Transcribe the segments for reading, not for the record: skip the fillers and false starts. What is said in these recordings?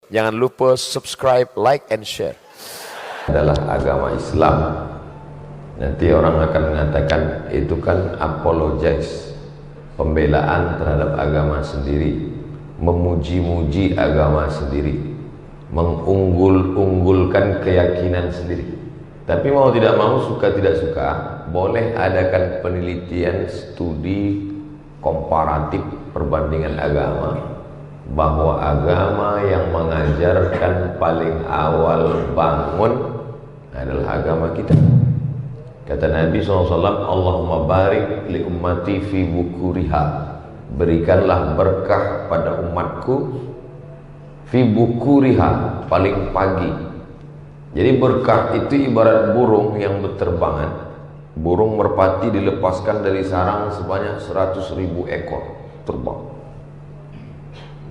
Jangan lupa subscribe, like, and share. Adalah agama Islam. Nanti orang akan mengatakan itu kan apologize, pembelaan terhadap agama sendiri, memuji-muji agama sendiri, mengunggul-unggulkan keyakinan sendiri. Tapi mau tidak mau, suka tidak suka, boleh adakan penelitian, studi komparatif perbandingan agama, bahwa agama yang mengajarkan paling awal bangun adalah agama kita. Kata Nabi SAW, Allahumma barik li ummati fi bukuriha, berikanlah berkah pada umatku fi bukuriha, paling pagi. Jadi berkah itu ibarat burung yang berterbangan. Burung merpati dilepaskan dari sarang sebanyak 100.000 ekor terbang.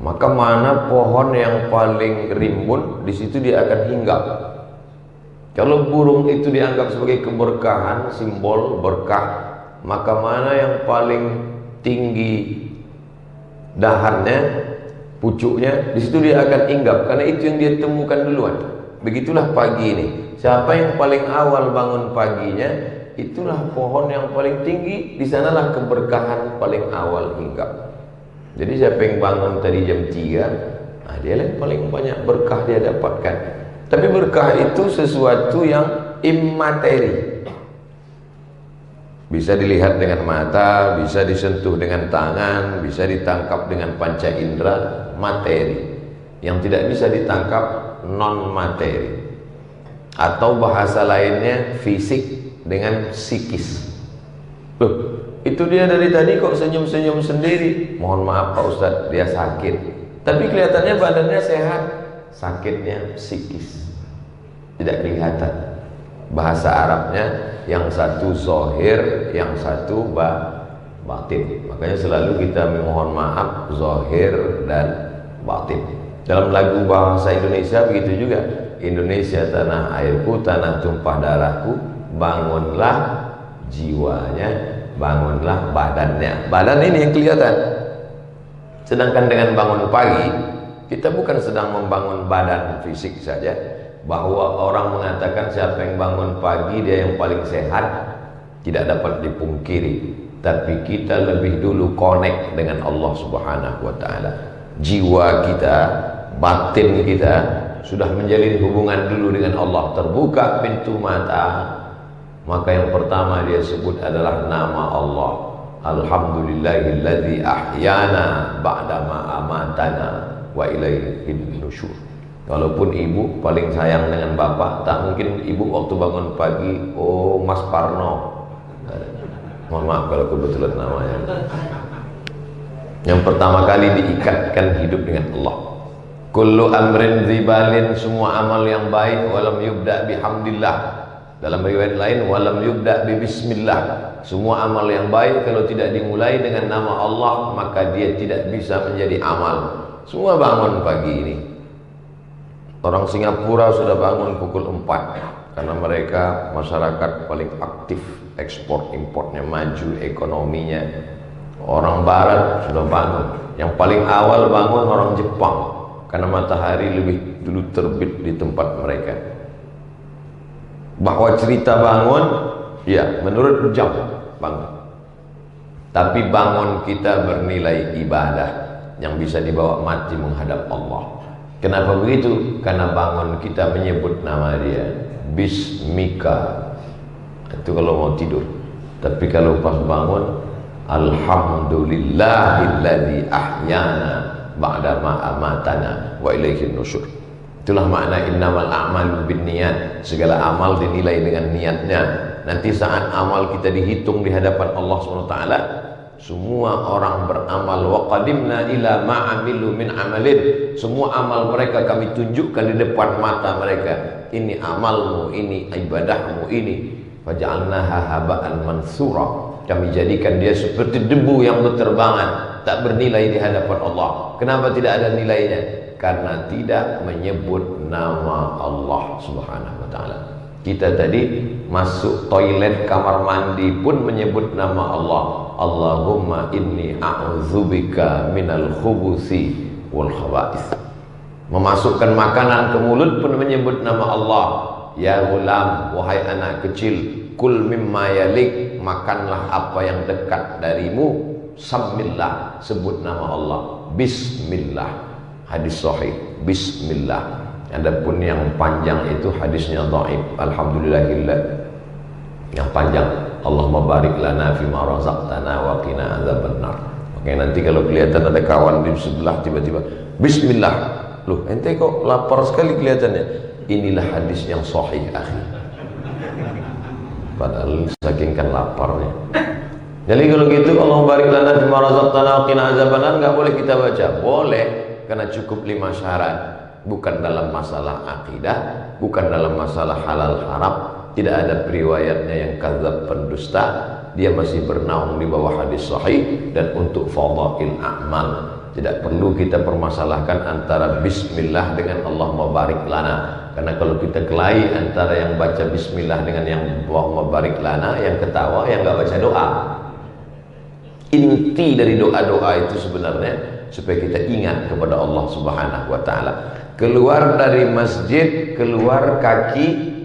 Maka mana pohon yang paling rimbun, di situ dia akan hinggap. Kalau burung itu dianggap sebagai keberkahan, simbol berkah, maka mana yang paling tinggi dahannya, pucuknya, di situ dia akan hinggap, karena itu yang dia temukan duluan. Begitulah pagi ini. Siapa yang paling awal bangun paginya, itulah pohon yang paling tinggi, di sanalah keberkahan paling awal hinggap. Jadi siapa yang bangun tadi jam 3, dia yang paling banyak berkah dia dapatkan. Tapi berkah itu sesuatu yang immateri, bisa dilihat dengan mata, bisa disentuh dengan tangan, bisa ditangkap dengan panca indera, materi. Yang tidak bisa ditangkap non materi, atau bahasa lainnya fisik dengan psikis. Loh, itu dia dari tadi kok senyum-senyum sendiri. Mohon maaf Pak Ustadz, dia sakit, tapi kelihatannya badannya sehat. Sakitnya psikis, tidak kelihatan. Bahasa Arabnya yang satu zahir, yang satu batin. Makanya selalu kita mohon maaf zahir dan batin. Dalam lagu bahasa Indonesia begitu juga. Indonesia tanah airku, tanah tumpah darahku, bangunlah jiwanya, bangunlah badannya. Badan ini yang kelihatan. Sedangkan dengan bangun pagi, kita bukan sedang membangun badan fisik saja. Bahwa orang mengatakan siapa yang bangun pagi dia yang paling sehat, tidak dapat dipungkiri. Tapi kita lebih dulu connect dengan Allah Subhanahu wa ta'ala. Jiwa kita, batin kita sudah menjalin hubungan dulu dengan Allah. Terbuka pintu mata, maka yang pertama dia sebut adalah nama Allah. Alhamdulillahilladzi ahyana ba'dama amatana wa ilaihin nusyur. Walaupun ibu paling sayang dengan bapak, tak mungkin ibu waktu bangun pagi, oh Mas Parno. Mohon maaf kalau kebetulan namanya. Yang pertama kali diikatkan hidup dengan Allah. Kullu amrin zibalin, semua amal yang baik, walam yubda bihamdillah. Dalam riwayat lain, walam yubda bi bismillah. Semua amal yang baik kalau tidak dimulai dengan nama Allah, maka dia tidak bisa menjadi amal. Semua bangun pagi ini. Orang Singapura sudah bangun pukul 4 karena mereka masyarakat paling aktif, ekspor importnya maju, ekonominya. Orang Barat sudah bangun. Yang paling awal bangun orang Jepang, karena matahari lebih dulu terbit di tempat mereka. Bahwa cerita bangun, ya menurut jam bangun. Tapi bangun kita bernilai ibadah yang bisa dibawa mati menghadap Allah. Kenapa begitu? Karena bangun kita menyebut nama dia, Bismika. Itu kalau mau tidur. Tapi kalau pas bangun, Alhamdulillahilladzi ahyana ba'dama amatana wa ilaihin nusyur. Itulah makna innamal a'malu binniyat. Segala amal dinilai dengan niatnya. Nanti saat amal kita dihitung di hadapan Allah SWT, semua orang beramal, wa qadimna ila ma'amilu min amalin. Semua amal mereka kami tunjukkan di depan mata mereka. Ini amalmu, ini ibadahmu, ini. Faja'alnaha haba'an mansura. Kami jadikan dia seperti debu yang berterbangan, tak bernilai di hadapan Allah. Kenapa tidak ada nilainya? Karena tidak menyebut nama Allah Subhanahu wa ta'ala. Kita tadi masuk toilet kamar mandi pun menyebut nama Allah. Allahumma inni a'udzubika minal khubusi wal khaba'is. Memasukkan makanan ke mulut pun menyebut nama Allah. Ya ghulam, wahai anak kecil, kul mimma yalik, makanlah apa yang dekat darimu. Samillah, sebut nama Allah. Bismillah. Hadis sahih, bismillah. Adapun yang panjang itu hadisnya dhaif. Alhamdulillahillah. Yang panjang, Allahumma barik lana fima razaqtana wa qina azabannar. Oke, nanti kalau kelihatan ada kawan di sebelah tiba-tiba bismillah. Loh, ente kok lapar sekali kelihatannya. Inilah hadis yang sahih, akhi. Padahal saking kan laparnya. Jadi kalau gitu, Allahumma barik lana fima razaqtana wa qina azabannar, enggak boleh kita baca. Boleh, karena cukup 5 syarat. Bukan dalam masalah akidah, bukan dalam masalah halal haram, tidak ada periwayatnya yang kadzab pendusta, dia masih bernaung di bawah hadis sahih. Dan untuk fadhail a'mal, tidak perlu kita permasalahkan antara bismillah dengan Allahumma barik lana. Karena kalau kita kelahi antara yang baca bismillah dengan yang Allahumma barik lana, yang ketawa yang nggak baca doa. Inti dari doa-doa itu sebenarnya supaya kita ingat kepada Allah Subhanahu wa taala. Keluar dari masjid, keluar kaki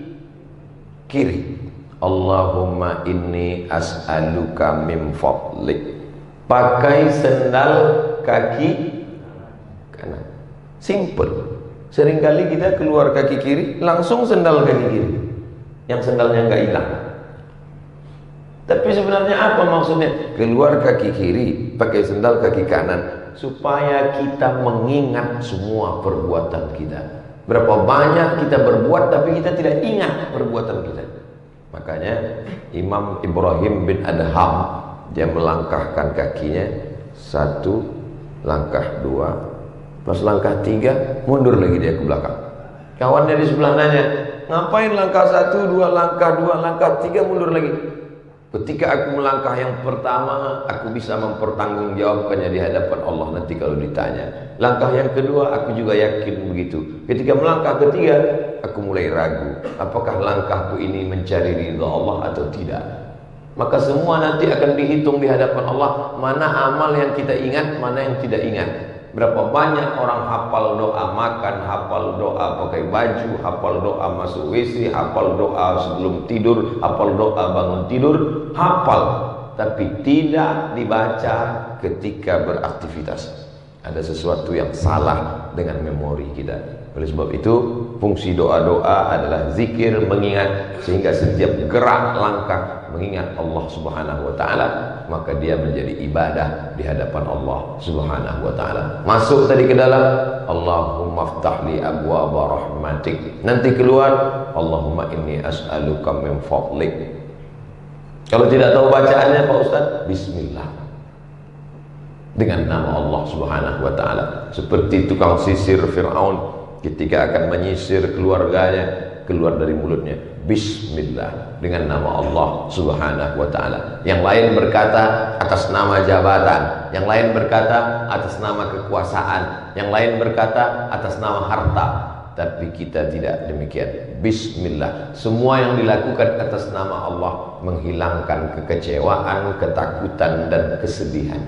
kiri. Allahumma inni as'aluka min fadlik. Pakai sendal kaki kanan. Simple. Seringkali kita keluar kaki kiri, langsung sendal kaki kiri. Yang sendalnya nggak hilang. Tapi sebenarnya apa maksudnya? Keluar kaki kiri, pakai sendal kaki kanan, supaya kita mengingat semua perbuatan kita. Berapa banyak kita berbuat tapi kita tidak ingat perbuatan kita. Makanya Imam Ibrahim bin Adham, dia melangkahkan kakinya, 1, langkah 2, pas langkah 3 mundur lagi dia ke belakang. Kawannya di sebelah nanya, ngapain langkah 1, 2, langkah 2, langkah 3 mundur lagi? Ketika aku melangkah yang pertama, aku bisa mempertanggungjawabkannya di hadapan Allah nanti kalau ditanya. Langkah yang kedua, aku juga yakin begitu. Ketika melangkah ketiga, aku mulai ragu, apakah langkahku ini mencari ridha Allah atau tidak. Maka semua nanti akan dihitung di hadapan Allah, mana amal yang kita ingat, mana yang tidak ingat. Berapa banyak orang hafal doa makan, hafal doa pakai baju, hafal doa masuk WC, hafal doa sebelum tidur, hafal doa bangun tidur, hafal, tapi tidak dibaca ketika beraktivitas. Ada sesuatu yang salah dengan memori kita. Oleh sebab itu, fungsi doa-doa adalah zikir, mengingat, sehingga setiap gerak langkah mengingat Allah Subhanahu wa taala, maka dia menjadi ibadah di hadapan Allah Subhanahu wa taala. Masuk tadi ke dalam, Allahumma ftahli abwaaba rahmatik. Nanti keluar, Allahumma inni as'aluka min fadlik. Kalau tidak tahu bacaannya Pak Ustaz, bismillah. Dengan nama Allah Subhanahu wa taala. Seperti tukang sisir Firaun ketika akan menyisir keluarganya, keluar dari mulutnya bismillah, dengan nama Allah Subhanahu wa taala. Yang lain berkata atas nama jabatan, yang lain berkata atas nama kekuasaan, yang lain berkata atas nama harta, tapi kita tidak demikian. Bismillah. Semua yang dilakukan atas nama Allah menghilangkan kekecewaan, ketakutan dan kesedihan.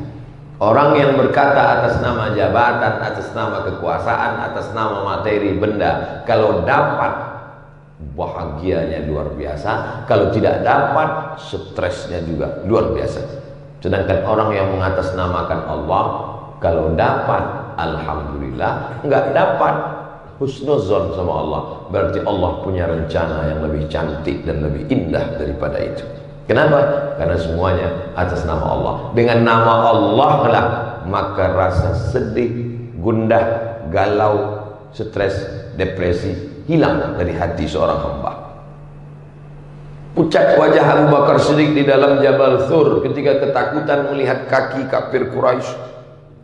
Orang yang berkata atas nama jabatan, atas nama kekuasaan, atas nama materi benda, kalau dapat bahagianya luar biasa, kalau tidak dapat stresnya juga luar biasa. Sedangkan orang yang mengatasnamakan Allah, kalau dapat alhamdulillah, enggak dapat husnuzon sama Allah, berarti Allah punya rencana yang lebih cantik dan lebih indah daripada itu. Kenapa? Karena semuanya atas nama Allah. Dengan nama Allah lah maka rasa sedih, gundah, galau, stres, depresi hilang dari hati seorang hamba. Pucat wajah Abu Bakar Siddiq di dalam Jabal Thur ketika ketakutan melihat kaki kafir Quraisy.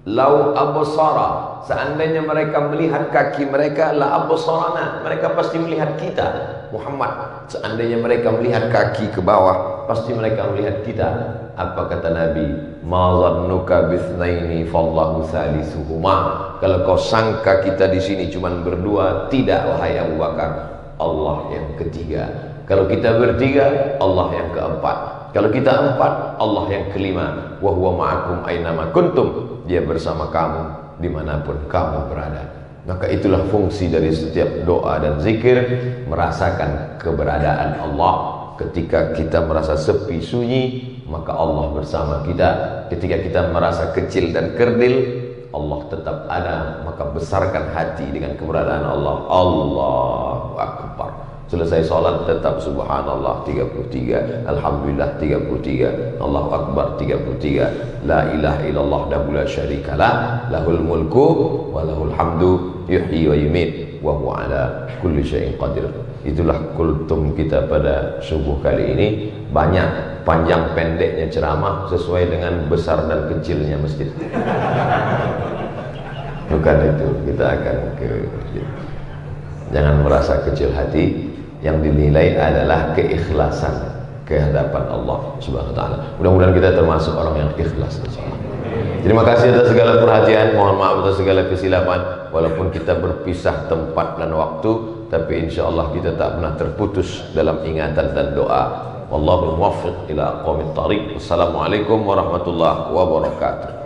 Lau absara, seandainya mereka melihat kaki mereka, la absarana, mereka pasti melihat kita Muhammad. Seandainya mereka melihat kaki ke bawah, pasti mereka melihat kita. Apa kata Nabi? Ma zannuka bitsnaini fallahu salisuhuma. Kalau kau sangka kita di sini cuma berdua, tidak wahai Abu Bakar, Allah yang ketiga. Kalau kita bertiga, Allah yang keempat. Kalau kita empat, Allah yang kelima. Wa huwa ma'akum ainama kuntum. Dia bersama kamu dimanapun kamu berada. Maka itulah fungsi dari setiap doa dan zikir, merasakan keberadaan Allah. Ketika kita merasa sepi sunyi, maka Allah bersama kita. Ketika kita merasa kecil dan kerdil, Allah tetap ada. Maka besarkan hati dengan keberadaan Allah. Allahu Akbar. Selesai sholat tetap subhanallah 33, alhamdulillah 33, Allahu Akbar 33, la ilaha illallah wahdahu la syarikalah, lahul mulku wa lahul hamdu yuhyi wa yumiit wa huwa ala kulli syai'in qadir. Itulah kultum kita pada subuh kali ini. Banyak panjang pendeknya ceramah sesuai dengan besar dan kecilnya masjid. Bukan itu, kita akan ke masjid. Jangan merasa kecil hati. Yang dinilai adalah keikhlasan ke hadapan Allah Subhanahu wa taala. Mudah-mudahan kita termasuk orang yang ikhlas insyaallah. Terima kasih atas segala perhatian, mohon maaf atas segala kesilapan. Walaupun kita berpisah tempat dan waktu, tapi insyaallah kita tak pernah terputus dalam ingatan dan doa. Wallahu muwaffiq ila aqwamit thariq. Wassalamualaikum warahmatullahi wabarakatuh.